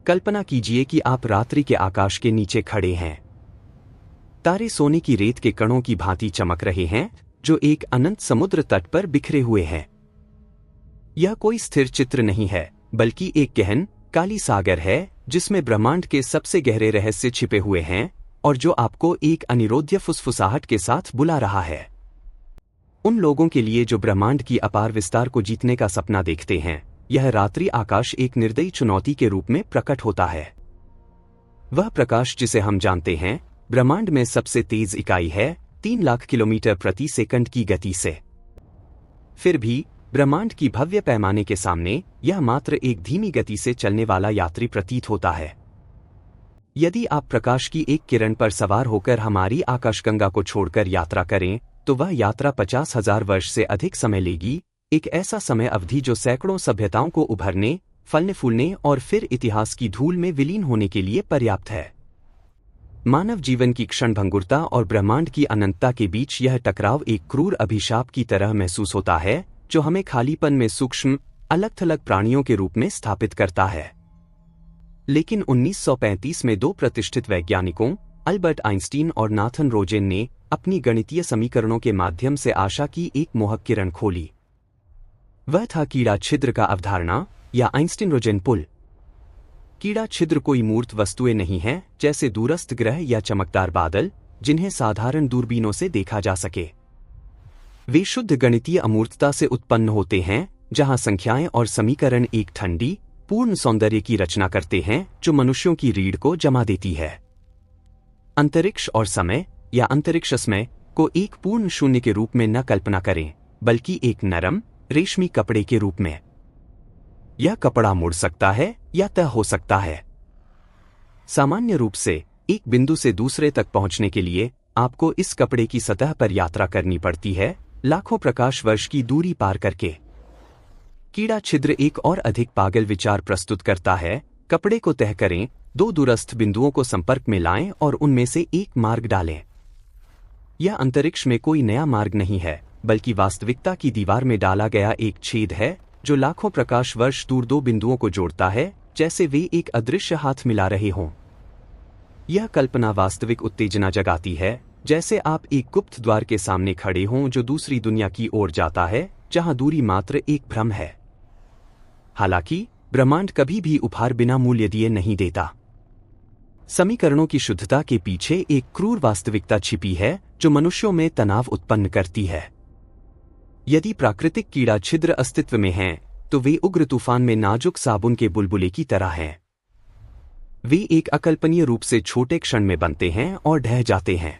कल्पना कीजिए कि आप रात्रि के आकाश के नीचे खड़े हैं। तारे सोने की रेत के कणों की भांति चमक रहे हैं जो एक अनंत समुद्र तट पर बिखरे हुए हैं। यह कोई स्थिर चित्र नहीं है, बल्कि एक गहन काली सागर है जिसमें ब्रह्मांड के सबसे गहरे रहस्य छिपे हुए हैं और जो आपको एक अनिरोध्य फुसफुसाहट के साथ बुला रहा है। उन लोगों के लिए जो ब्रह्मांड की अपार विस्तार को जीतने का सपना देखते हैं, यह रात्रि आकाश एक निर्दयी चुनौती के रूप में प्रकट होता है। वह प्रकाश जिसे हम जानते हैं ब्रह्मांड में सबसे तेज इकाई है 3 लाख किलोमीटर प्रति सेकंड की गति से। फिर भी ब्रह्मांड की भव्य पैमाने के सामने यह मात्र एक धीमी गति से चलने वाला यात्री प्रतीत होता है। यदि आप प्रकाश की एक किरण पर सवार होकर हमारी आकाशगंगा को छोड़कर यात्रा करें तो वह यात्रा 50,000 वर्ष से अधिक समय लेगी, एक ऐसा समय अवधि जो सैकड़ों सभ्यताओं को उभरने, फलने फूलने और फिर इतिहास की धूल में विलीन होने के लिए पर्याप्त है। मानव जीवन की क्षणभंगुरता और ब्रह्मांड की अनंतता के बीच यह टकराव एक क्रूर अभिशाप की तरह महसूस होता है जो हमें खालीपन में सूक्ष्म अलग-थलग प्राणियों के रूप में स्थापित करता है। लेकिन 1935 में 2 प्रतिष्ठित वैज्ञानिकों अल्बर्ट आइंस्टीन और नाथन रोजेन ने अपनी गणितीय समीकरणों के माध्यम से आशा की एक मोहक किरण खोली। वह था कीड़ा छिद्र का अवधारणा या आइंस्टीन रोजेन पुल। कीड़ा छिद्र कोई मूर्त वस्तुएं नहीं हैं, जैसे दूरस्थ ग्रह या चमकदार बादल जिन्हें साधारण दूरबीनों से देखा जा सके। वे शुद्ध गणितीय अमूर्तता से उत्पन्न होते हैं, जहां संख्याएं और समीकरण एक ठंडी पूर्ण सौंदर्य की रचना करते हैं जो मनुष्यों की रीढ़ को जमा देती है। अंतरिक्ष और समय या अंतरिक्ष समय को एक पूर्ण शून्य के रूप में न कल्पना करें, बल्कि एक नरम रेशमी कपड़े के रूप में। यह कपड़ा मुड़ सकता है या तह हो सकता है। सामान्य रूप से एक बिंदु से दूसरे तक पहुंचने के लिए आपको इस कपड़े की सतह पर यात्रा करनी पड़ती है, लाखों प्रकाश वर्ष की दूरी पार करके। कीड़ा छिद्र एक और अधिक पागल विचार प्रस्तुत करता है। कपड़े को तह करें, 2 दूरस्थ बिंदुओं को संपर्क में लाएं और उनमें से एक मार्ग डालें। यह अंतरिक्ष में कोई नया मार्ग नहीं है, बल्कि वास्तविकता की दीवार में डाला गया एक छेद है जो लाखों प्रकाश वर्ष दूर 2 बिंदुओं को जोड़ता है, जैसे वे एक अदृश्य हाथ मिला रहे हों। यह कल्पना वास्तविक उत्तेजना जगाती है, जैसे आप एक गुप्त द्वार के सामने खड़े हों जो दूसरी दुनिया की ओर जाता है, जहां दूरी मात्र एक भ्रम है। हालांकि ब्रह्मांड कभी भी उपहार बिना मूल्य दिए नहीं देता। समीकरणों की शुद्धता के पीछे एक क्रूर वास्तविकता छिपी है जो मनुष्यों में तनाव उत्पन्न करती है। यदि प्राकृतिक कीड़ा छिद्र अस्तित्व में हैं, तो वे उग्र तूफान में नाजुक साबुन के बुलबुले की तरह हैं। वे एक अकल्पनीय रूप से छोटे क्षण में बनते हैं और ढह जाते हैं।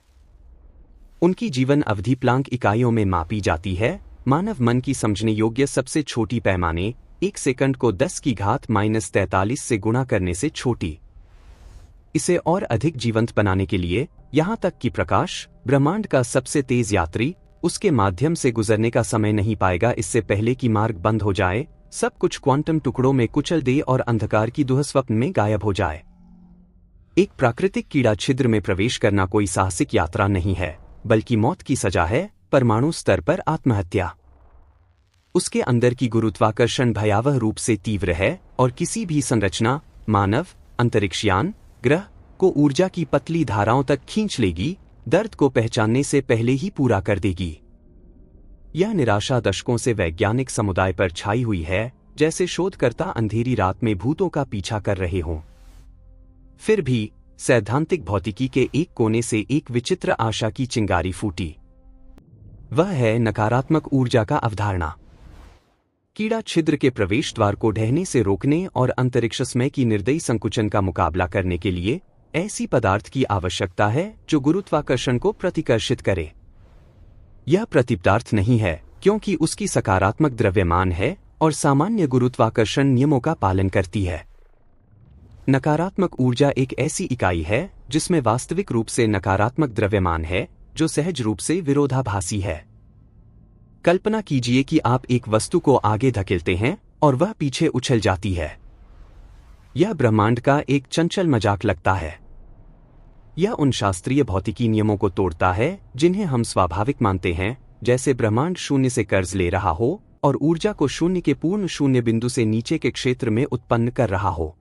उनकी जीवन अवधि प्लांक इकाइयों में मापी जाती है। मानव मन की समझने योग्य सबसे छोटी पैमाने 1 सेकंड को 10 की घात -43 से गुणा करने से छोटी। इसे और अधिक जीवंत बनाने के लिए यहां तक कि प्रकाश, ब्रह्मांड का सबसे तेज यात्री, उसके माध्यम से गुजरने का समय नहीं पाएगा इससे पहले कि मार्ग बंद हो जाए, सब कुछ क्वांटम टुकड़ों में कुचल दे और अंधकार की दुःस्वप्न में गायब हो जाए। एक प्राकृतिक कीड़ा छिद्र में प्रवेश करना कोई साहसिक यात्रा नहीं है, बल्कि मौत की सजा है। परमाणु स्तर पर आत्महत्या। उसके अंदर की गुरुत्वाकर्षण भयावह रूप से तीव्र है और किसी भी संरचना, मानव, अंतरिक्षयान, ग्रह को ऊर्जा की पतली धाराओं तक खींच लेगी, दर्द को पहचानने से पहले ही पूरा कर देगी। यह निराशा दशकों से वैज्ञानिक समुदाय पर छाई हुई है, जैसे शोधकर्ता अंधेरी रात में भूतों का पीछा कर रहे हों। फिर भी सैद्धांतिक भौतिकी के एक कोने से एक विचित्र आशा की चिंगारी फूटी। वह है नकारात्मक ऊर्जा का अवधारणा। कीड़ा छिद्र के प्रवेश द्वार को ढहने से रोकने और अंतरिक्ष समय की निर्दयी संकुचन का मुकाबला करने के लिए ऐसी पदार्थ की आवश्यकता है जो गुरुत्वाकर्षण को प्रतिकर्षित करे। यह प्रतिपदार्थ नहीं है, क्योंकि उसकी सकारात्मक द्रव्यमान है और सामान्य गुरुत्वाकर्षण नियमों का पालन करती है। नकारात्मक ऊर्जा एक ऐसी इकाई है जिसमें वास्तविक रूप से नकारात्मक द्रव्यमान है जो सहज रूप से विरोधाभासी है। कल्पना कीजिए कि आप एक वस्तु को आगे धकेलते हैं और वह पीछे उछल जाती है। यह ब्रह्मांड का एक चंचल मजाक लगता है। यह उन शास्त्रीय भौतिकी नियमों को तोड़ता है जिन्हें हम स्वाभाविक मानते हैं, जैसे ब्रह्मांड शून्य से कर्ज ले रहा हो और ऊर्जा को शून्य के पूर्ण शून्य बिंदु से नीचे के क्षेत्र में उत्पन्न कर रहा हो।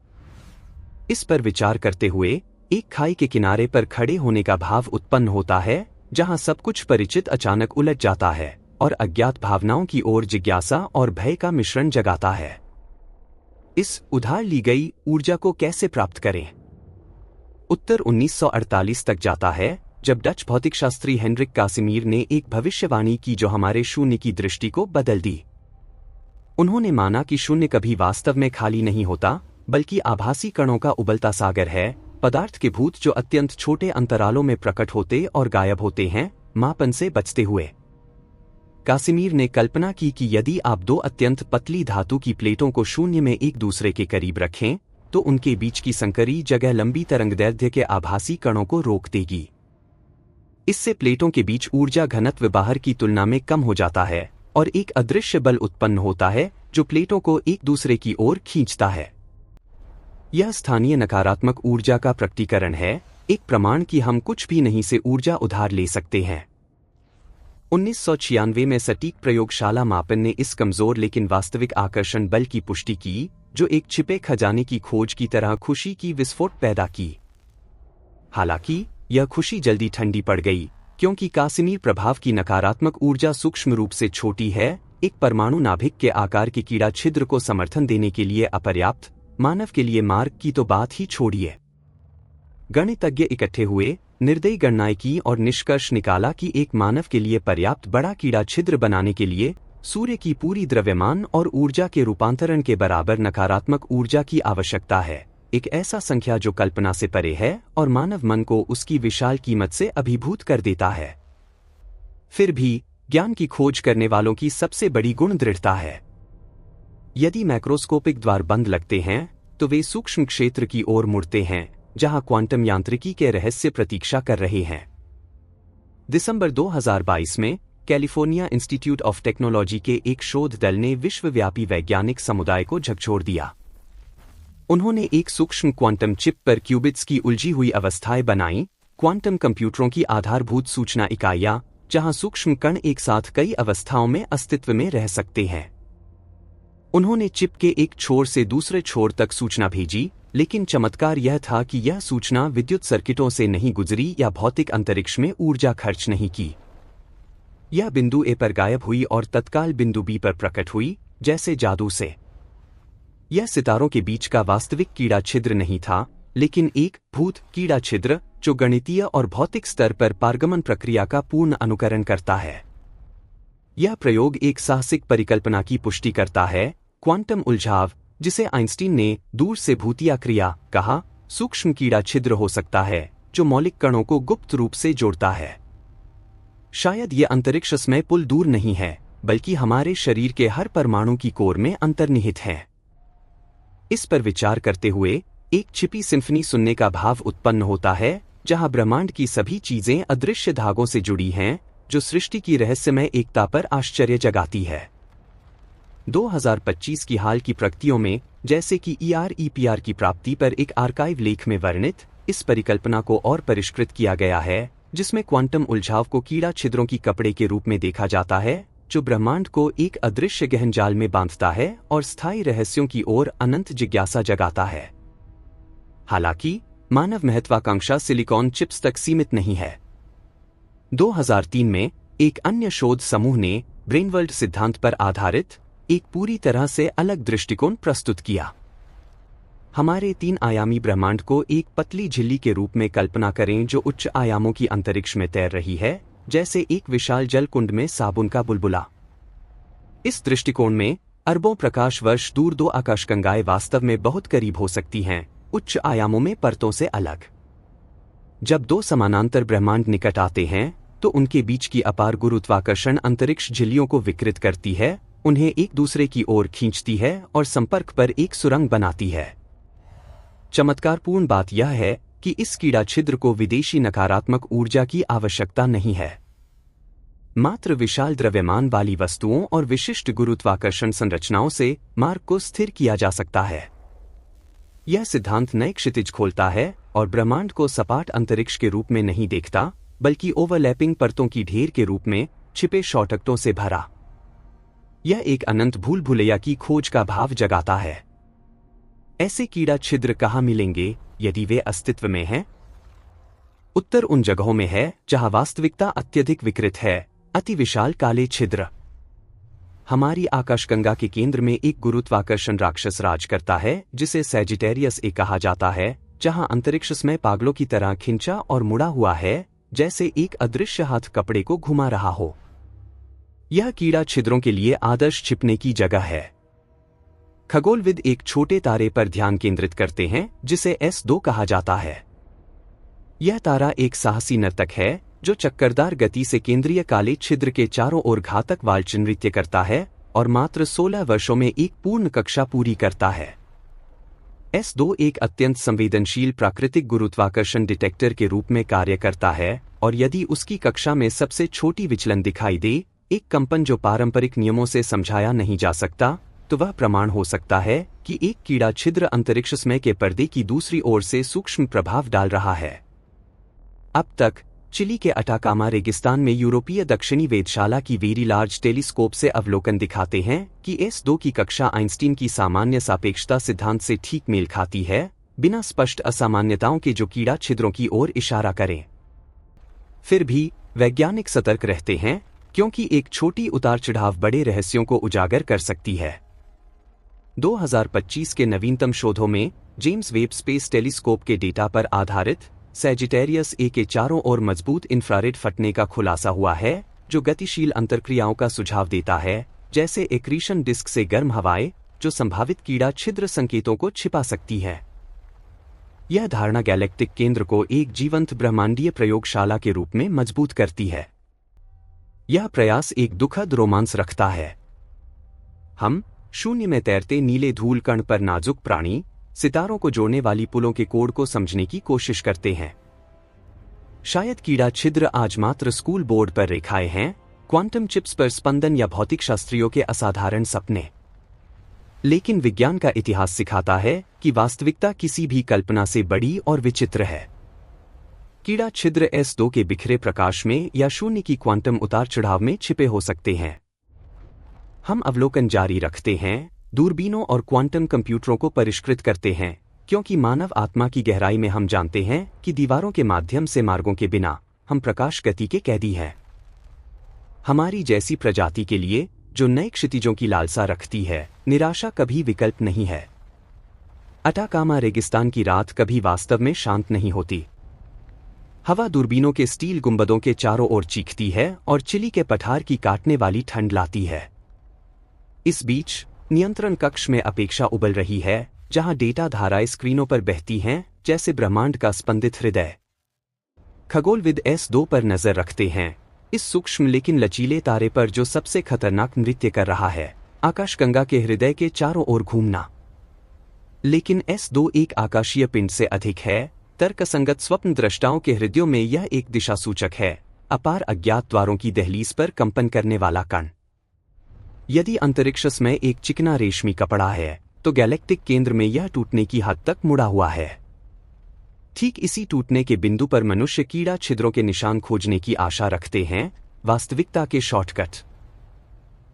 इस पर विचार करते हुए एक खाई के किनारे पर खड़े होने का भाव उत्पन्न होता है, जहां सब कुछ परिचित अचानक उलझ जाता है और अज्ञात भावनाओं की ओर जिज्ञासा और भय का मिश्रण जगाता है। इस उधार ली गई ऊर्जा को कैसे प्राप्त करें? उत्तर 1948 तक जाता है, जब डच भौतिकशास्त्री हेनरिक कासिमीर ने एक भविष्यवाणी की जो हमारे शून्य की दृष्टि को बदल दी। उन्होंने माना कि शून्य कभी वास्तव में खाली नहीं होता, बल्कि आभासी कणों का उबलता सागर है, पदार्थ के भूत जो अत्यंत छोटे अंतरालों में प्रकट होते और गायब होते हैं, मापन से बचते हुए। कासिमीर ने कल्पना की कि यदि आप दो अत्यंत पतली धातु की प्लेटों को शून्य में एक दूसरे के करीब रखें, तो उनके बीच की संकरी जगह लंबी तरंगदैर्ध्य के आभासी कणों को रोक देगी। इससे प्लेटों के बीच ऊर्जा घनत्व बाहर की तुलना में कम हो जाता है और एक अदृश्य बल उत्पन्न होता है जो प्लेटों को एक दूसरे की ओर खींचता है। यह स्थानीय नकारात्मक ऊर्जा का प्रकटीकरण है, एक प्रमाण कि हम कुछ भी नहीं से ऊर्जा उधार ले सकते हैं। 1996 में सटीक प्रयोगशाला मापन ने इस कमजोर लेकिन वास्तविक आकर्षण बल की पुष्टि की, जो एक छिपे खजाने की खोज की तरह खुशी की विस्फोट पैदा की। हालांकि यह खुशी जल्दी ठंडी पड़ गई, क्योंकि कासिमीर प्रभाव की नकारात्मक ऊर्जा सूक्ष्म रूप से छोटी है, एक परमाणु नाभिक के आकार के कीड़ा छिद्र को समर्थन देने के लिए अपर्याप्त, मानव के लिए मार्ग की तो बात ही छोड़िए। गणितज्ञ इकट्ठे हुए, निर्दयी गणनाएं की और निष्कर्ष निकाला कि एक मानव के लिए पर्याप्त बड़ा कीड़ा छिद्र बनाने के लिए सूर्य की पूरी द्रव्यमान और ऊर्जा के रूपांतरण के बराबर नकारात्मक ऊर्जा की आवश्यकता है, एक ऐसा संख्या जो कल्पना से परे है और मानव मन को उसकी विशाल कीमत से अभिभूत कर देता है। फिर भी ज्ञान की खोज करने वालों की सबसे बड़ी गुण दृढ़ता है। यदि मैक्रोस्कोपिक द्वार बंद लगते हैं, तो वे सूक्ष्म क्षेत्र की ओर मुड़ते हैं, जहां क्वांटम यांत्रिकी के रहस्य प्रतीक्षा कर रहे हैं। दिसंबर 2022 में कैलिफोर्निया इंस्टीट्यूट ऑफ टेक्नोलॉजी के एक शोध दल ने विश्वव्यापी वैज्ञानिक समुदाय को झकझोर दिया। उन्होंने एक सूक्ष्म क्वांटम चिप पर क्यूबिट्स की उलझी हुई अवस्थाएं बनाईं, क्वांटम कंप्यूटरों की आधारभूत सूचना इकाइयां, जहां सूक्ष्म कण एक साथ कई अवस्थाओं में अस्तित्व में रह सकते हैं। उन्होंने चिप के एक छोर से दूसरे छोर तक सूचना भेजी, लेकिन चमत्कार यह था कि यह सूचना विद्युत सर्किटों से नहीं गुजरी या भौतिक अंतरिक्ष में ऊर्जा खर्च नहीं की। यह बिंदु ए पर गायब हुई और तत्काल बिंदु बी पर प्रकट हुई, जैसे जादू से। यह सितारों के बीच का वास्तविक कीड़ा छिद्र नहीं था, लेकिन एक भूत कीड़ा छिद्र जो गणितीय और भौतिक स्तर पर पारगमन प्रक्रिया का पूर्ण अनुकरण करता है। यह प्रयोग एक साहसिक परिकल्पना की पुष्टि करता है, क्वांटम उलझाव, जिसे आइंस्टीन ने दूर से भूतिया क्रिया कहा, सूक्ष्म कीड़ा छिद्र हो सकता है जो मौलिक कणों को गुप्त रूप से जोड़ता है। शायद यह अंतरिक्ष समय पुल दूर नहीं है, बल्कि हमारे शरीर के हर परमाणु की कोर में अंतर्निहित है। इस पर विचार करते हुए एक छिपी सिम्फनी सुनने का भाव उत्पन्न होता है, जहां ब्रह्मांड की सभी चीजें अदृश्य धागों से जुड़ी हैं, जो सृष्टि की रहस्यमय एकता पर आश्चर्य जगाती है। 2025 की हाल की प्रगतियों में, जैसे कि EREPR की प्राप्ति पर एक आर्काइव लेख में वर्णित, इस परिकल्पना को और परिष्कृत किया गया है, जिसमें क्वांटम उलझाव को कीड़ा छिद्रों की कपड़े के रूप में देखा जाता है, जो ब्रह्मांड को एक अदृश्य गहन जाल में बांधता है और स्थायी रहस्यों की ओर अनंत जिज्ञासा जगाता है। हालांकि मानव महत्वाकांक्षा सिलिकॉन चिप्स तक सीमित नहीं है। 2003 में एक अन्य शोध समूह ने ब्रेनवर्ल्ड सिद्धांत पर आधारित एक पूरी तरह से अलग दृष्टिकोण प्रस्तुत किया। हमारे 3 आयामी ब्रह्मांड को एक पतली झिल्ली के रूप में कल्पना करें जो उच्च आयामों की अंतरिक्ष में तैर रही है, जैसे एक विशाल जल कुंड में साबुन का बुलबुला। इस दृष्टिकोण में अरबों प्रकाश वर्ष दूर 2 आकाशगंगाएं वास्तव में बहुत करीब हो सकती हैं, उच्च आयामों में परतों से अलग। जब 2 समानांतर ब्रह्मांड निकट आते हैं, तो उनके बीच की अपार गुरुत्वाकर्षण अंतरिक्ष झिल्लियों को विकृत करती है, उन्हें एक दूसरे की ओर खींचती है और संपर्क पर एक सुरंग बनाती है। चमत्कारपूर्ण बात यह है कि इस कीड़ा छिद्र को विदेशी नकारात्मक ऊर्जा की आवश्यकता नहीं है। मात्र विशाल द्रव्यमान वाली वस्तुओं और विशिष्ट गुरुत्वाकर्षण संरचनाओं से मार्ग को स्थिर किया जा सकता है। यह सिद्धांत नए क्षितिज खोलता है और ब्रह्मांड को सपाट अंतरिक्ष के रूप में नहीं देखता, बल्कि ओवरलैपिंग परतों की ढेर के रूप में छिपे शॉर्टकटों से भरा। यह एक अनंत भूल भुलैया की खोज का भाव जगाता है। ऐसे कीड़ा छिद्र कहाँ मिलेंगे यदि वे अस्तित्व में हैं? उत्तर उन जगहों में है जहां वास्तविकता अत्यधिक विकृत है, अति विशाल काले छिद्र। हमारी आकाशगंगा के केंद्र में एक गुरुत्वाकर्षण राक्षस राज करता है जिसे सैजिटेरियस ए कहा जाता है, जहां अंतरिक्ष में पागलों की तरह खिंचा और मुड़ा हुआ है, जैसे एक अदृश्य हाथ कपड़े को घुमा रहा हो। यह कीड़ा छिद्रों के लिए आदर्श छिपने की जगह है। खगोलविद एक छोटे तारे पर ध्यान केंद्रित करते हैं जिसे S2 कहा जाता है। यह तारा एक साहसी नर्तक है जो चक्करदार गति से केंद्रीय काले छिद्र के चारों ओर घातक वाल्च नृत्य करता है और मात्र 16 वर्षों में एक पूर्ण कक्षा पूरी करता है। S2 एक अत्यंत संवेदनशील प्राकृतिक गुरुत्वाकर्षण डिटेक्टर के रूप में कार्य करता है और यदि उसकी कक्षा में सबसे छोटी विचलन दिखाई दे, एक कंपन जो पारंपरिक नियमों से समझाया नहीं जा सकता, तो वह प्रमाण हो सकता है कि एक कीड़ा छिद्र अंतरिक्ष समय के पर्दे की दूसरी ओर से सूक्ष्म प्रभाव डाल रहा है। अब तक चिली के अटाकामा रेगिस्तान में यूरोपीय दक्षिणी वेधशाला की वेरी लार्ज टेलीस्कोप से अवलोकन दिखाते हैं कि S2 की कक्षा आइंस्टीन की सामान्य सापेक्षता सिद्धांत से ठीक मेल खाती है, बिना स्पष्ट असामान्यताओं के जो कीड़ा छिद्रों की ओर इशारा करें। फिर भी वैज्ञानिक सतर्क रहते हैं क्योंकि एक छोटी उतार चढ़ाव बड़े रहस्यों को उजागर कर सकती है। 2025 के नवीनतम शोधों में जेम्स वेब स्पेस टेलीस्कोप के डेटा पर आधारित सैजिटेरियस ए के चारों ओर मजबूत इंफ्रारेड फटने का खुलासा हुआ है, जो गतिशील अंतर्क्रियाओं का सुझाव देता है, जैसे एक्रीशन डिस्क से गर्म हवाएं, जो संभावित कीड़ा छिद्र संकेतों को छिपा सकती है। यह धारणा गैलेक्टिक केंद्र को एक जीवंत ब्रह्मांडीय प्रयोगशाला के रूप में मजबूत करती है। यह प्रयास एक दुखद रोमांस रखता है। हम शून्य में तैरते नीले धूल कण पर नाजुक प्राणी, सितारों को जोड़ने वाली पुलों के कोड को समझने की कोशिश करते हैं। शायद कीड़ा छिद्र आज मात्र स्कूल बोर्ड पर रेखाएं हैं, क्वांटम चिप्स पर स्पंदन या भौतिक शास्त्रियों के असाधारण सपने। लेकिन विज्ञान का इतिहास सिखाता है कि वास्तविकता किसी भी कल्पना से बड़ी और विचित्र है। कीड़ा छिद्र S2 के बिखरे प्रकाश में या शून्य की क्वांटम उतार चढ़ाव में छिपे हो सकते हैं। हम अवलोकन जारी रखते हैं, दूरबीनों और क्वांटम कंप्यूटरों को परिष्कृत करते हैं, क्योंकि मानव आत्मा की गहराई में हम जानते हैं कि दीवारों के माध्यम से मार्गों के बिना हम प्रकाश गति के कैदी हैं। हमारी जैसी प्रजाति के लिए जो नए क्षितिजों की लालसा रखती है, निराशा कभी विकल्प नहीं है। अटाकामा रेगिस्तान की रात कभी वास्तव में शांत नहीं होती। हवा दूरबीनों के स्टील गुंबदों के चारों ओर चीखती है और चिली के पठार की काटने वाली ठंड लाती है। इस बीच नियंत्रण कक्ष में अपेक्षा उबल रही है, जहां डेटा धाराएं स्क्रीनों पर बहती हैं, जैसे ब्रह्मांड का स्पंदित हृदय। खगोलविद S2 पर नजर रखते हैं, इस सूक्ष्म लेकिन लचीले तारे पर जो सबसे खतरनाक नृत्य कर रहा है, आकाशगंगा के हृदय के चारों ओर घूमना। लेकिन S2 एक आकाशीय पिंड से अधिक है। तर्कसंगत स्वप्न दृष्टाओं के हृदयों में यह एक दिशा सूचक है, अपार अज्ञात द्वारों की दहलीज पर कंपन करने वाला कण। यदि अंतरिक्ष में एक चिकना रेशमी कपड़ा है, तो गैलेक्टिक केंद्र में यह टूटने की हद तक मुड़ा हुआ है। ठीक इसी टूटने के बिंदु पर मनुष्य कीड़ा छिद्रों के निशान खोजने की आशा रखते हैं, वास्तविकता के शॉर्टकट।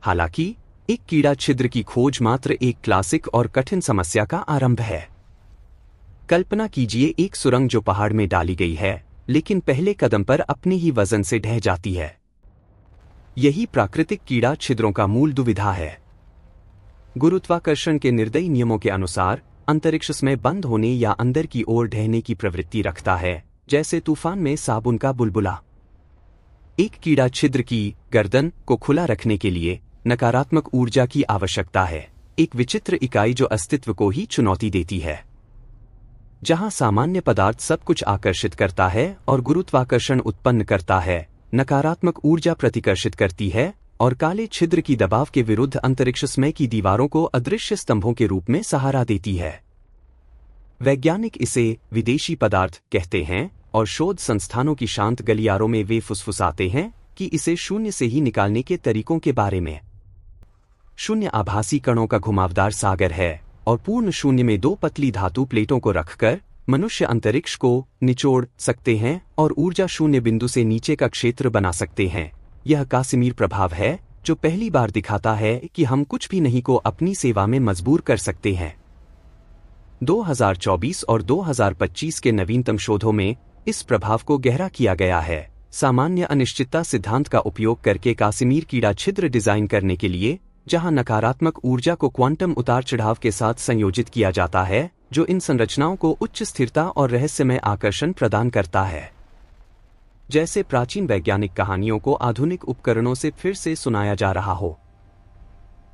हालांकि एक कीड़ा छिद्र की खोज मात्र एक क्लासिक और कठिन समस्या का आरंभ है। कल्पना कीजिए एक सुरंग जो पहाड़ में डाली गई है, लेकिन पहले कदम पर अपने ही वजन से ढह जाती है। यही प्राकृतिक कीड़ा छिद्रों का मूल दुविधा है। गुरुत्वाकर्षण के निर्दयी नियमों के अनुसार अंतरिक्ष में बंद होने या अंदर की ओर ढहने की प्रवृत्ति रखता है, जैसे तूफान में साबुन का बुलबुला। एक कीड़ा छिद्र की गर्दन को खुला रखने के लिए नकारात्मक ऊर्जा की आवश्यकता है, एक विचित्र इकाई जो अस्तित्व को ही चुनौती देती है। जहां सामान्य पदार्थ सब कुछ आकर्षित करता है और गुरुत्वाकर्षण उत्पन्न करता है, नकारात्मक ऊर्जा प्रतिकर्षित करती है और काले छिद्र की दबाव के विरुद्ध अंतरिक्ष समय की दीवारों को अदृश्य स्तंभों के रूप में सहारा देती है। वैज्ञानिक इसे विदेशी पदार्थ कहते हैं और शोध संस्थानों की शांत गलियारों में वे फुसफुसाते हैं कि इसे शून्य से ही निकालने के तरीकों के बारे में। शून्य आभासी कणों का घुमावदार सागर है और पूर्ण शून्य में दो पतली धातु प्लेटों को रखकर मनुष्य अंतरिक्ष को निचोड़ सकते हैं और ऊर्जा शून्य बिंदु से नीचे का क्षेत्र बना सकते हैं। यह कासिमीर प्रभाव है जो पहली बार दिखाता है कि हम कुछ भी नहीं को अपनी सेवा में मजबूर कर सकते हैं। 2024 और 2025 के नवीनतम शोधों में इस प्रभाव को गहरा किया गया है। सामान्य अनिश्चितता सिद्धांत का उपयोग करके कासिमीर कीड़ा छिद्र डिजाइन करने के लिए, जहां नकारात्मक ऊर्जा को क्वांटम उतार चढ़ाव के साथ संयोजित किया जाता है, जो इन संरचनाओं को उच्च स्थिरता और रहस्यमय आकर्षण प्रदान करता है। जैसे प्राचीन वैज्ञानिक कहानियों को आधुनिक उपकरणों से फिर से सुनाया जा रहा हो।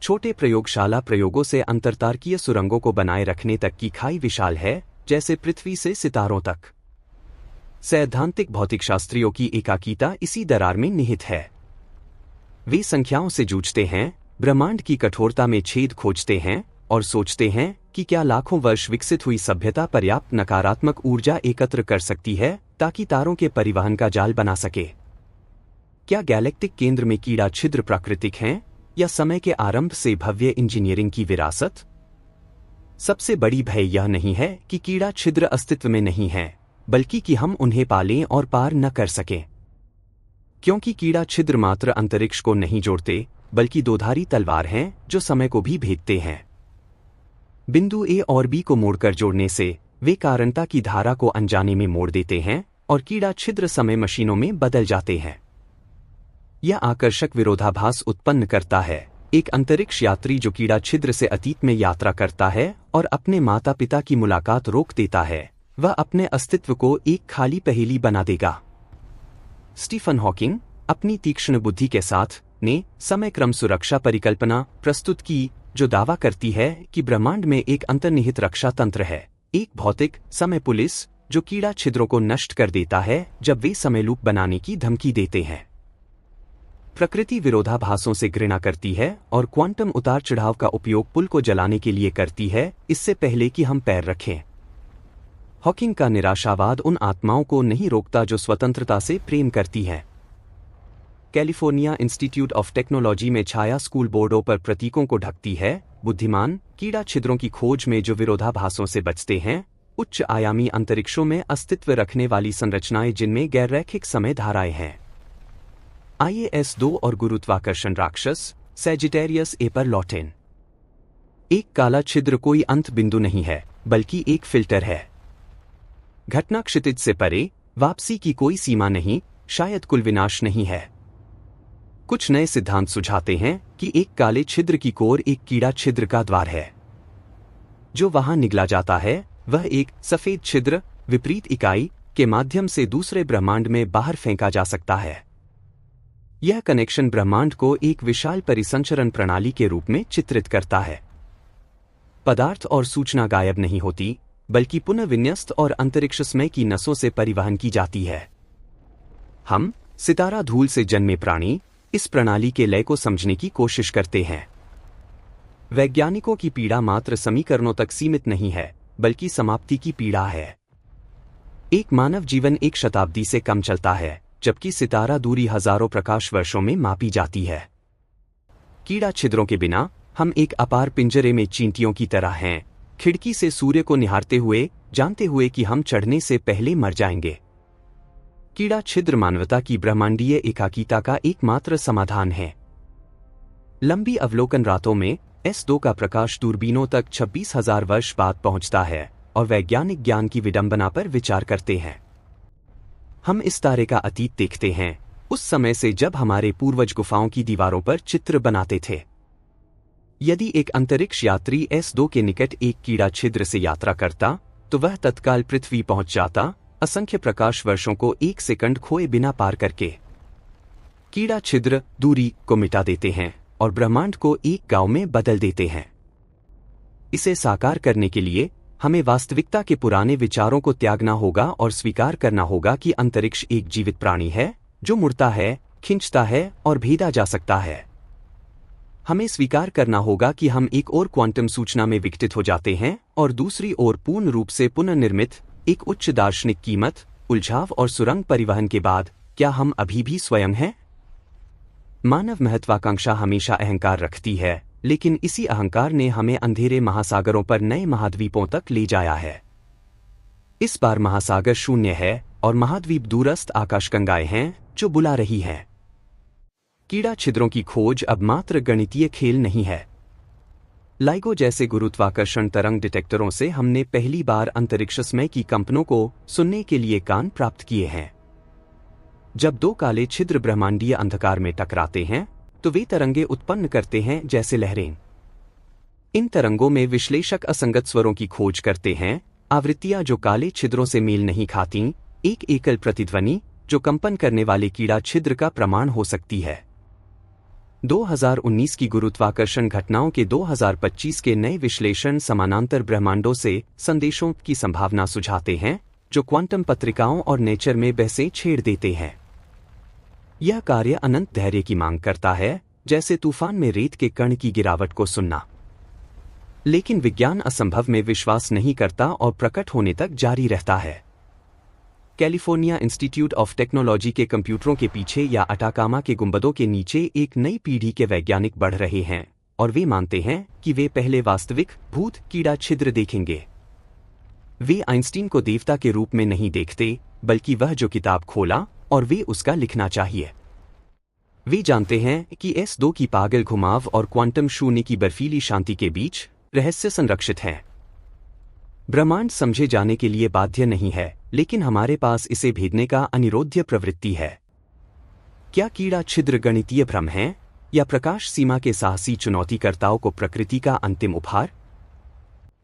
छोटे प्रयोगशाला प्रयोगों से अंतरतारकीय सुरंगों को बनाए रखने तक की खाई विशाल है, जैसे पृथ्वी से सितारों तक। सैद्धांतिक भौतिकशास्त्रियों की एकाकीता इसी दरार में निहित है। वे संख्याओं से जूझते हैं, ब्रह्मांड की कठोरता में छेद खोजते हैं और सोचते हैं कि क्या लाखों वर्ष विकसित हुई सभ्यता पर्याप्त नकारात्मक ऊर्जा एकत्र कर सकती है ताकि तारों के परिवहन का जाल बना सके। क्या गैलेक्टिक केंद्र में कीड़ा छिद्र प्राकृतिक हैं या समय के आरंभ से भव्य इंजीनियरिंग की विरासत? सबसे बड़ी भय यह नहीं है कि कीड़ा छिद्र अस्तित्व में नहीं है, बल्कि कि हम उन्हें पालें और पार न कर सकें। क्योंकि कीड़ा छिद्र मात्र अंतरिक्ष को नहीं जोड़ते, बल्कि दोधारी तलवार हैं जो समय को भी भेदते हैं। बिंदु ए और बी को मोड़कर जोड़ने से वे कारणता की धारा को अनजाने में मोड़ देते हैं और कीड़ा छिद्र समय मशीनों में बदल जाते हैं। यह आकर्षक विरोधाभास उत्पन्न करता है। एक अंतरिक्ष यात्री जो कीड़ा छिद्र से अतीत में यात्रा करता है और अपने माता पिता की मुलाकात रोक देता है, वह अपने अस्तित्व को एक खाली पहेली बना देगा। स्टीफन हॉकिंग अपनी तीक्ष्ण बुद्धि के साथ ने समय क्रम सुरक्षा परिकल्पना प्रस्तुत की, जो दावा करती है कि ब्रह्मांड में एक अंतर्निहित रक्षा तंत्र है, एक भौतिक समय पुलिस जो कीड़ा छिद्रों को नष्ट कर देता है जब वे समय लूप बनाने की धमकी देते हैं। प्रकृति विरोधाभासों से घृणा करती है और क्वांटम उतार चढ़ाव का उपयोग पुल को जलाने के लिए करती है, इससे पहले कि हम पैर रखें। हॉकिंग का निराशावाद उन आत्माओं को नहीं रोकता जो स्वतंत्रता से प्रेम करती हैं। कैलिफोर्निया इंस्टीट्यूट ऑफ टेक्नोलॉजी में छाया स्कूल बोर्डों पर प्रतीकों को ढकती है। बुद्धिमान कीड़ा छिद्रों की खोज में जो विरोधाभासों से बचते हैं, उच्च आयामी अंतरिक्षों में अस्तित्व रखने वाली संरचनाएं जिनमें गैर-रैखिक समय धाराएं हैं। IAS-2 और गुरुत्वाकर्षण राक्षस सैजिटेरियस ए पर लौटें। एक काला छिद्र कोई अंत बिंदु नहीं है, बल्कि एक फिल्टर है। घटना क्षितिज से परे, वापसी की कोई सीमा नहीं, शायद कुल विनाश नहीं है। कुछ नए सिद्धांत सुझाते हैं कि एक काले छिद्र की कोर एक कीड़ा छिद्र का द्वार है। जो वहां निगला जाता है, वह एक सफेद छिद्र विपरीत इकाई के माध्यम से दूसरे ब्रह्मांड में बाहर फेंका जा सकता है। यह कनेक्शन ब्रह्मांड को एक विशाल परिसंचरण प्रणाली के रूप में चित्रित करता है। पदार्थ और सूचना गायब नहीं होती, बल्कि पुनर्विन्यस्त और अंतरिक्ष समय की नसों से परिवहन की जाती है। हम, सितारा धूल से जन्मे प्राणी, इस प्रणाली के लय को समझने की कोशिश करते हैं। वैज्ञानिकों की पीड़ा मात्र समीकरणों तक सीमित नहीं है, बल्कि समाप्ति की पीड़ा है। एक मानव जीवन एक शताब्दी से कम चलता है, जबकि सितारा दूरी हजारों प्रकाश वर्षों में मापी जाती है। कीड़ा छिद्रों के बिना हम एक अपार पिंजरे में चींटियों की तरह हैं, खिड़की से सूर्य को निहारते हुए, जानते हुए कि हम चढ़ने से पहले मर जाएंगे। कीड़ा छिद्र मानवता की ब्रह्मांडीय एकाकीता का एकमात्र समाधान है। लंबी अवलोकन रातों में S2 का प्रकाश दूरबीनों तक 26,000 वर्ष बाद पहुंचता है और वैज्ञानिक ज्ञान की विडंबना पर विचार करते हैं। हम इस तारे का अतीत देखते हैं, उस समय से जब हमारे पूर्वज गुफाओं की दीवारों पर चित्र बनाते थे। यदि एक अंतरिक्ष यात्री S2 के निकट एक कीड़ा छिद्र से यात्रा करता, तो वह तत्काल पृथ्वी पहुंच जाता, असंख्य प्रकाश वर्षों को एक सेकंड खोए बिना पार करके। कीड़ा छिद्र दूरी को मिटा देते हैं और ब्रह्मांड को एक गांव में बदल देते हैं। इसे साकार करने के लिए हमें वास्तविकता के पुराने विचारों को त्यागना होगा और स्वीकार करना होगा कि अंतरिक्ष एक जीवित प्राणी है, जो मुड़ता है, खिंचता है और भेदा जा सकता है। हमें स्वीकार करना होगा कि हम एक ओर क्वांटम सूचना में विकसित हो जाते हैं और दूसरी ओर पूर्ण रूप से पुनर्निर्मित एक उच्च दार्शनिक कीमत, उलझाव और सुरंग परिवहन के बाद क्या हम अभी भी स्वयं हैं? मानव महत्वाकांक्षा हमेशा अहंकार रखती है, लेकिन इसी अहंकार ने हमें अंधेरे महासागरों पर नए महाद्वीपों तक ले जाया है। इस बार महासागर शून्य है और महाद्वीप दूरस्थ आकाशगंगाएं हैं जो बुला रही हैं। कीड़ा छिद्रों की खोज अब मात्र गणितीय खेल नहीं है। लाइगो जैसे गुरुत्वाकर्षण तरंग डिटेक्टरों से हमने पहली बार अंतरिक्षमय की कंपनों को सुनने के लिए कान प्राप्त किए हैं। जब दो काले छिद्र ब्रह्मांडीय अंधकार में टकराते हैं तो वे तरंगे उत्पन्न करते हैं जैसे लहरें। इन तरंगों में विश्लेषक असंगत स्वरों की खोज करते हैं, आवृत्तियां जो काले छिद्रों से मेल नहीं खातीं, एक एकल प्रतिध्वनि जो कंपन करने वाले कीड़ा छिद्र का प्रमाण हो सकती है। 2019 की गुरुत्वाकर्षण घटनाओं के 2025 के नए विश्लेषण समानांतर ब्रह्मांडों से संदेशों की संभावना सुझाते हैं जो क्वांटम पत्रिकाओं और नेचर में बहसें छेड़ देते हैं। यह कार्य अनंत धैर्य की मांग करता है, जैसे तूफान में रेत के कण की गिरावट को सुनना। लेकिन विज्ञान असंभव में विश्वास नहीं करता और प्रकट होने तक जारी रहता है। कैलिफोर्निया इंस्टीट्यूट ऑफ टेक्नोलॉजी के कंप्यूटरों के पीछे या अटाकामा के गुंबदों के नीचे एक नई पीढ़ी के वैज्ञानिक बढ़ रहे हैं और वे मानते हैं कि वे पहले वास्तविक भूत कीड़ा छिद्र देखेंगे। वे आइंस्टीन को देवता के रूप में नहीं देखते, बल्कि वह जो किताब खोला और वे उसका लिखना चाहिए। वे जानते हैं कि S2 की पागल घुमाव और क्वांटम शून्य की बर्फीली शांति के बीच रहस्य संरक्षित है। ब्रह्मांड समझे जाने के लिए बाध्य नहीं है, लेकिन हमारे पास इसे भेदने का अनिरोध्य प्रवृत्ति है। क्या कीड़ा छिद्र गणितीय भ्रम है या प्रकाश सीमा के साहसी चुनौतीकर्ताओं को प्रकृति का अंतिम उपहार?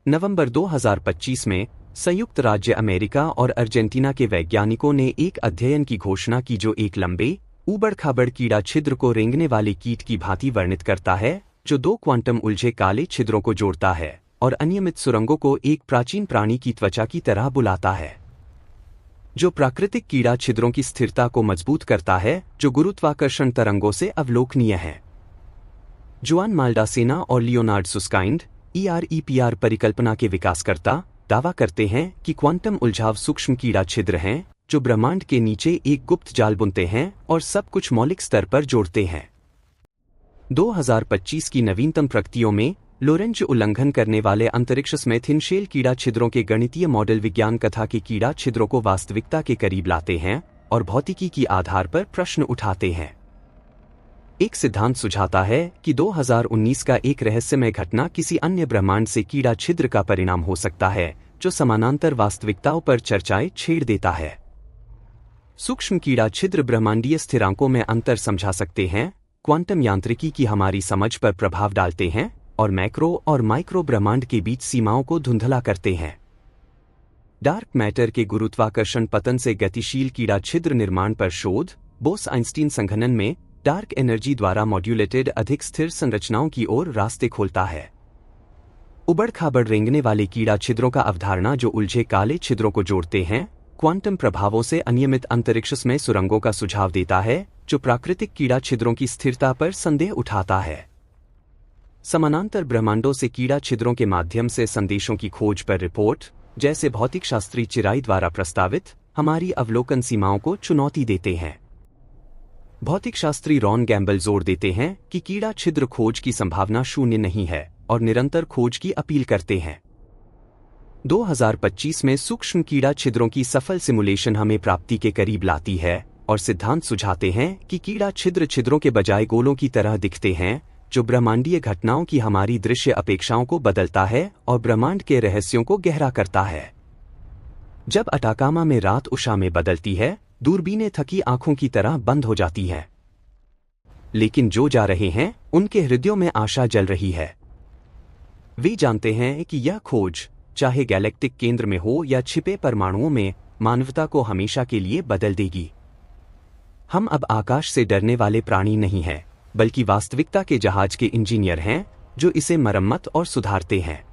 नवंबर 2025 में संयुक्त राज्य अमेरिका और अर्जेंटीना के वैज्ञानिकों ने एक अध्ययन की घोषणा की जो एक लंबे ऊबड़-खाबड़ कीड़ा छिद्र को रेंगने वाले कीट की भांति वर्णित करता है, जो दो क्वांटम उलझे काले छिद्रों को जोड़ता है और अनियमित सुरंगों को एक प्राचीन प्राणी की त्वचा की तरह बुलाता है, जो प्राकृतिक कीड़ा छिद्रों की स्थिरता को मजबूत करता है, जो गुरुत्वाकर्षण तरंगों से अवलोकनीय है। जुआन माल्डासेना और लियोनार्ड सुस्काइंड EREPR परिकल्पना के विकासकर्ता दावा करते हैं कि क्वांटम उलझाव सूक्ष्म कीड़ा छिद्र हैं जो ब्रह्मांड के नीचे एक गुप्त जाल बुनते हैं और सब कुछ मौलिक स्तर पर जोड़ते हैं। 2025 की नवीनतम प्रगतियों में लोरेंज उल्लंघन करने वाले अंतरिक्षमय थिन शेल कीड़ा छिद्रों के गणितीय मॉडल विज्ञान कथा के कीड़ा छिद्रों को वास्तविकता के करीब लाते हैं और भौतिकी की आधार पर प्रश्न उठाते हैं। एक सिद्धांत सुझाता है कि 2019 का एक रहस्यमय घटना किसी अन्य ब्रह्मांड से कीड़ा छिद्र का परिणाम हो सकता है, जो समानांतर वास्तविकताओं पर चर्चाएं छेड़ देता है। सूक्ष्म कीड़ा छिद्र ब्रह्मांडीय स्थिरांकों में अंतर समझा सकते हैं, क्वांटम यांत्रिकी की हमारी समझ पर प्रभाव डालते हैं और मैक्रो और माइक्रो ब्रह्मांड के बीच सीमाओं को धुंधला करते हैं। डार्क मैटर के गुरुत्वाकर्षण पतन से गतिशील कीड़ा छिद्र निर्माण पर शोध बोस-आइंस्टीन संघनन में डार्क एनर्जी द्वारा मॉड्यूलेटेड अधिक स्थिर संरचनाओं की ओर रास्ते खोलता है। उबड़-खाबड़ रेंगने वाले कीड़ा छिद्रों का अवधारणा जो उलझे काले छिद्रों को जोड़ते हैं, क्वांटम प्रभावों से अनियमित अंतरिक्षमय सुरंगों का सुझाव देता है, जो प्राकृतिक कीड़ा छिद्रों की स्थिरता पर संदेह उठाता है। समानांतर ब्रह्मांडों से कीड़ा छिद्रों के माध्यम से संदेशों की खोज पर रिपोर्ट, जैसे भौतिकशास्त्री चिराई द्वारा प्रस्तावित, हमारी अवलोकन सीमाओं को चुनौती देते हैं। भौतिकशास्त्री रॉन गैम्बल जोर देते हैं कि कीड़ा छिद्र खोज की संभावना शून्य नहीं है और निरंतर खोज की अपील करते हैं। 2025 में सूक्ष्म कीड़ा छिद्रों की सफल सिमुलेशन हमें प्राप्ति के करीब लाती है और सिद्धांत सुझाते हैं कि कीड़ा छिद्र छिद्रों के बजाय गोलों की तरह दिखते हैं, जो ब्रह्मांडीय घटनाओं की हमारी दृश्य अपेक्षाओं को बदलता है और ब्रह्मांड के रहस्यों को गहरा करता है। जब अटाकामा में रात उषा में बदलती है, दूरबीनें थकी आंखों की तरह बंद हो जाती हैं। लेकिन जो जा रहे हैं, उनके हृदयों में आशा जल रही है। वे जानते हैं कि यह खोज, चाहे गैलेक्टिक केंद्र में हो या छिपे परमाणुओं में, मानवता को हमेशा के लिए बदल देगी। हम अब आकाश से डरने वाले प्राणी नहीं हैं, बल्कि वास्तविकता के जहाज के इंजीनियर हैं, जो इसे मरम्मत और सुधारते हैं।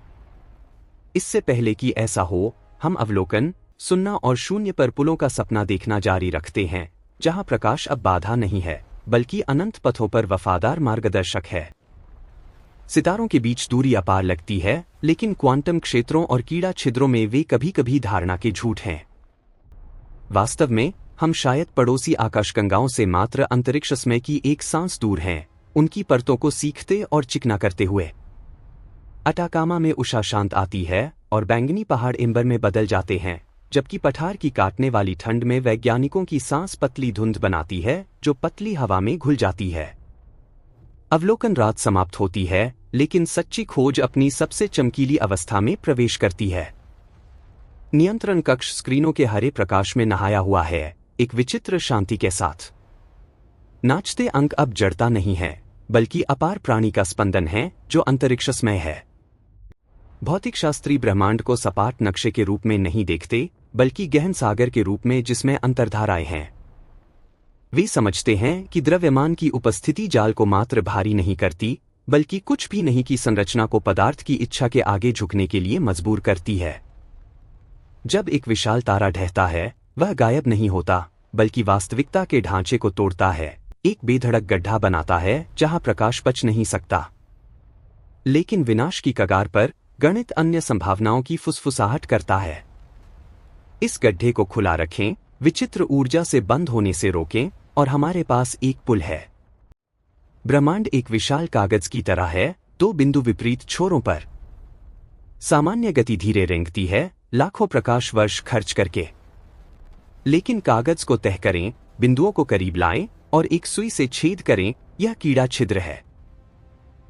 इससे पहले कि ऐसा हो, हम अवलोकन, सुनना और शून्य पर पुलों का सपना देखना जारी रखते हैं, जहां प्रकाश अब बाधा नहीं है, बल्कि अनंत पथों पर वफादार मार्गदर्शक है। सितारों के बीच दूरी अपार लगती है, लेकिन क्वांटम क्षेत्रों और कीड़ा छिद्रों में वे कभी-कभी धारणा के झूठ हैं। वास्तव में, हम शायद पड़ोसी आकाशगंगाओं से मात्र अंतरिक्षमय की एक सांस दूर हैं, उनकी परतों को सीखते और चिकना करते हुए। अटाकामा में उषा शांत आती है और बैंगनी पहाड़ एम्बर में बदल जाते हैं, जबकि पठार की काटने वाली ठंड में वैज्ञानिकों की सांस पतली धुंध बनाती है, जो पतली हवा में घुल जाती है। अवलोकन रात समाप्त होती है लेकिन सच्ची खोज अपनी सबसे चमकीली अवस्था में प्रवेश करती है। नियंत्रण कक्ष स्क्रीनों के हरे प्रकाश में नहाया हुआ है, एक विचित्र शांति के साथ। नाचते अंक अब जड़ता नहीं है, बल्कि अपार प्राणी का स्पंदन है जो अंतरिक्षमय है। भौतिकशास्त्री ब्रह्मांड को सपाट नक्शे के रूप में नहीं देखते, बल्कि गहन सागर के रूप में जिसमें अंतर्धाराएं हैं। वे समझते हैं कि द्रव्यमान की उपस्थिति जाल को मात्र भारी नहीं करती, बल्कि कुछ भी नहीं की संरचना को पदार्थ की इच्छा के आगे झुकने के लिए मजबूर करती है। जब एक विशाल तारा ढहता है, वह गायब नहीं होता, बल्कि वास्तविकता के ढांचे को तोड़ता है, एक बेधड़क गड्ढा बनाता है जहां प्रकाश बच नहीं सकता। लेकिन विनाश की कगार पर गणित अन्य संभावनाओं की फुसफुसाहट करता है। इस गड्ढे को खुला रखें, विचित्र ऊर्जा से बंद होने से रोकें, और हमारे पास एक पुल है। ब्रह्मांड एक विशाल कागज की तरह है, दो बिंदु विपरीत छोरों पर। सामान्य गति धीरे रेंगती है, लाखों प्रकाश वर्ष खर्च करके। लेकिन कागज को तह करें, बिंदुओं को करीब लाएं और एक सुई से छेद करें, यह कीड़ा छिद्र है।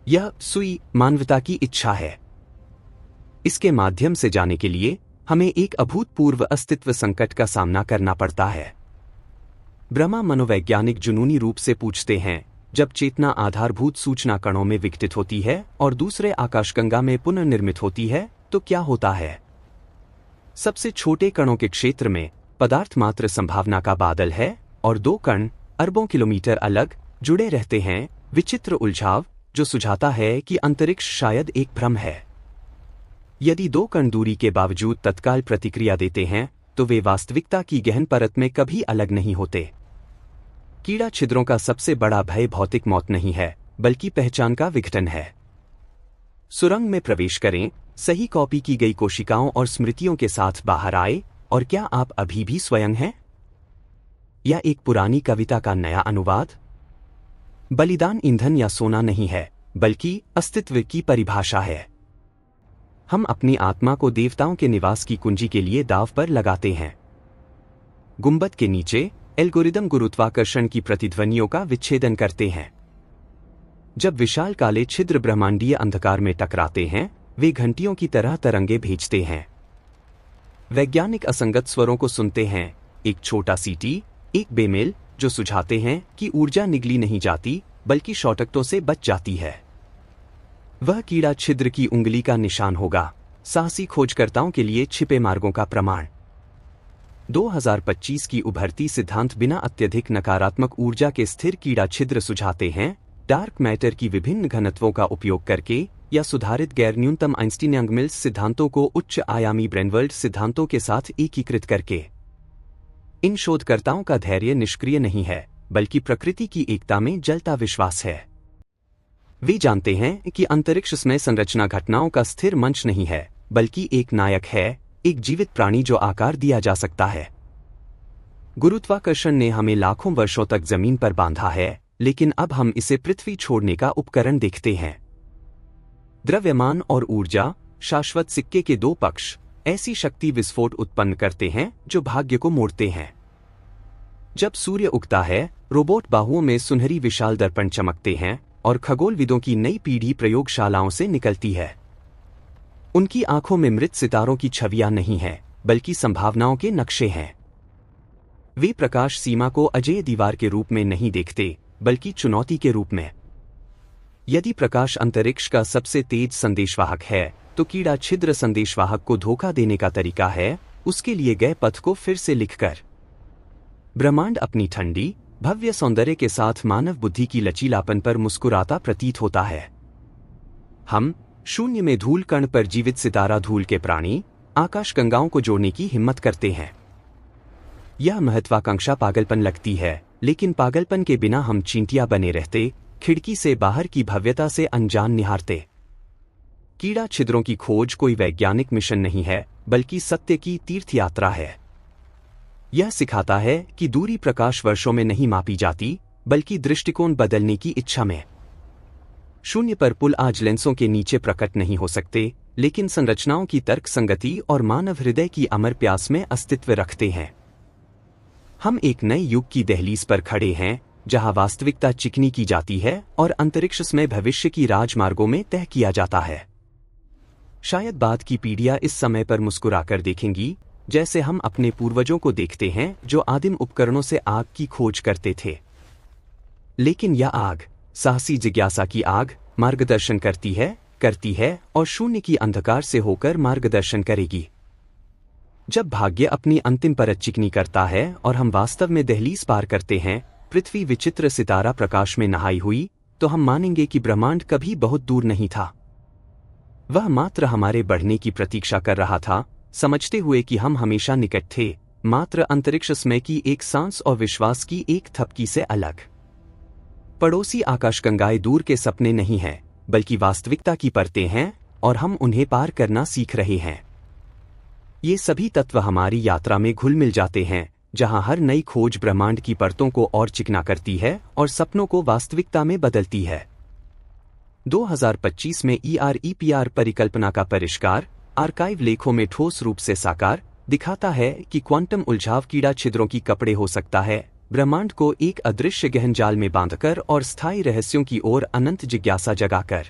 यह सुई मानवता की इच्छा है। इसके माध्यम से जाने के लिए हमें एक अभूतपूर्व अस्तित्व संकट का सामना करना पड़ता है। ब्रह्मा मनोवैज्ञानिक जुनूनी रूप से पूछते हैं, जब चेतना आधारभूत सूचना कणों में विघटित होती है और दूसरे आकाशगंगा में पुनर्निर्मित होती है, तो क्या होता है? सबसे छोटे कणों के क्षेत्र में पदार्थ मात्र संभावना का बादल है, और दो कण अरबों किलोमीटर अलग जुड़े रहते हैं, विचित्र उलझाव जो सुझाता है कि अंतरिक्ष शायद एक भ्रम है। यदि दो कण दूरी के बावजूद तत्काल प्रतिक्रिया देते हैं, तो वे वास्तविकता की गहन परत में कभी अलग नहीं होते। कीड़ा छिद्रों का सबसे बड़ा भय भौतिक मौत नहीं है, बल्कि पहचान का विघटन है। सुरंग में प्रवेश करें, सही कॉपी की गई कोशिकाओं और स्मृतियों के साथ बाहर आए, और क्या आप अभी भी स्वयं हैं? या एक पुरानी कविता का नया अनुवाद? बलिदान ईंधन या सोना नहीं है, बल्कि अस्तित्व की परिभाषा है। हम अपनी आत्मा को देवताओं के निवास की कुंजी के लिए दांव पर लगाते हैं। गुंबद के नीचे एल्गोरिदम गुरुत्वाकर्षण की प्रतिध्वनियों का विच्छेदन करते हैं। जब विशाल काले छिद्र ब्रह्मांडीय अंधकार में टकराते हैं, वे घंटियों की तरह तरंगे भेजते हैं। वैज्ञानिक असंगत स्वरों को सुनते हैं, एक छोटा सीटी, एक बेमेल, जो सुझाते हैं कि ऊर्जा निगली नहीं जाती, बल्कि शॉटकटों से बच जाती है। वह कीड़ा छिद्र की उंगली का निशान होगा, साहसी खोजकर्ताओं के लिए छिपे मार्गों का प्रमाण। 2025 की उभरती सिद्धांत बिना अत्यधिक नकारात्मक ऊर्जा के स्थिर कीड़ा छिद्र सुझाते हैं, डार्क मैटर की विभिन्न घनत्वों का उपयोग करके या सुधारित गैर न्यूनतम आइंस्टीन-यंग-मिल्स सिद्धांतों को उच्च आयामी ब्रेनवर्ल्ड सिद्धांतों के साथ एकीकृत करके। इन शोधकर्ताओं का धैर्य निष्क्रिय नहीं है, बल्कि प्रकृति की एकता में जलता विश्वास है। वे जानते हैं कि अंतरिक्ष में संरचना घटनाओं का स्थिर मंच नहीं है, बल्कि एक नायक है, एक जीवित प्राणी जो आकार दिया जा सकता है। गुरुत्वाकर्षण ने हमें लाखों वर्षों तक जमीन पर बांधा है, लेकिन अब हम इसे पृथ्वी छोड़ने का उपकरण देखते हैं। द्रव्यमान और ऊर्जा, शाश्वत सिक्के के दो पक्ष, ऐसी शक्ति विस्फोट उत्पन्न करते हैं जो भाग्य को मोड़ते हैं। जब सूर्य उगता है, रोबोट बाहुओं में सुनहरी विशाल दर्पण चमकते हैं, और खगोलविदों की नई पीढ़ी प्रयोगशालाओं से निकलती है। उनकी आंखों में मृत सितारों की छवियां नहीं हैं, बल्कि संभावनाओं के नक्शे हैं। वे प्रकाश सीमा को अजेय दीवार के रूप में नहीं देखते, बल्कि चुनौती के रूप में। यदि प्रकाश अंतरिक्ष का सबसे तेज संदेशवाहक है, तो कीड़ा छिद्र संदेशवाहक को धोखा देने का तरीका है उसके लिए गए पथ को फिर से लिखकर। ब्रह्मांड अपनी ठंडी, भव्य सौंदर्य के साथ मानव बुद्धि की लचीलापन पर मुस्कुराता प्रतीत होता है। हम शून्य में धूल कण पर जीवित सितारा धूल के प्राणी, आकाशगंगाओं को जोड़ने की हिम्मत करते हैं। यह महत्वाकांक्षा पागलपन लगती है, लेकिन पागलपन के बिना हम चींटियां बने रहते, खिड़की से बाहर की भव्यता से अनजान निहारते। कीड़ा छिद्रों की खोज कोई वैज्ञानिक मिशन नहीं है, बल्कि सत्य की तीर्थयात्रा है। यह सिखाता है कि दूरी प्रकाश वर्षों में नहीं मापी जाती, बल्कि दृष्टिकोण बदलने की इच्छा में। शून्य पर पुल आज लेंसों के नीचे प्रकट नहीं हो सकते, लेकिन संरचनाओं की तर्क संगति और मानव हृदय की अमर प्यास में अस्तित्व रखते हैं। हम एक नए युग की दहलीज पर खड़े हैं, जहां वास्तविकता चिकनी की जाती है और अंतरिक्ष में भविष्य की राजमार्गों में तय किया जाता है। शायद बाद की पीढ़ियां इस समय पर मुस्कुराकर देखेंगी, जैसे हम अपने पूर्वजों को देखते हैं जो आदिम उपकरणों से आग की खोज करते थे। लेकिन यह आग, साहसी जिज्ञासा की आग, मार्गदर्शन करती है और शून्य की अंधकार से होकर मार्गदर्शन करेगी। जब भाग्य अपनी अंतिम परत चिकनी करता है और हम वास्तव में दहलीज पार करते हैं, पृथ्वी विचित्र सितारा प्रकाश में नहाई हुई, तो हम मानेंगे कि ब्रह्मांड कभी बहुत दूर नहीं था। वह मात्र हमारे बढ़ने की प्रतीक्षा कर रहा था, समझते हुए कि हम हमेशा निकट थे, मात्र अंतरिक्ष समय की एक सांस और विश्वास की एक थपकी से अलग। पड़ोसी आकाशगंगाएं दूर के सपने नहीं हैं, बल्कि वास्तविकता की परतें हैं और हम उन्हें पार करना सीख रहे हैं। ये सभी तत्व हमारी यात्रा में घुल मिल जाते हैं, जहां हर नई खोज ब्रह्मांड की परतों को और चिकना करती है और सपनों को वास्तविकता में बदलती है। 2025 में EREPR परिकल्पना का परिष्कार आर्काइव लेखों में ठोस रूप से साकार दिखाता है कि क्वांटम उलझाव कीड़ा छिद्रों की कपड़े हो सकता है, ब्रह्मांड को एक अदृश्य गहन जाल में बांधकर और स्थायी रहस्यों की ओर अनंत जिज्ञासा जगाकर।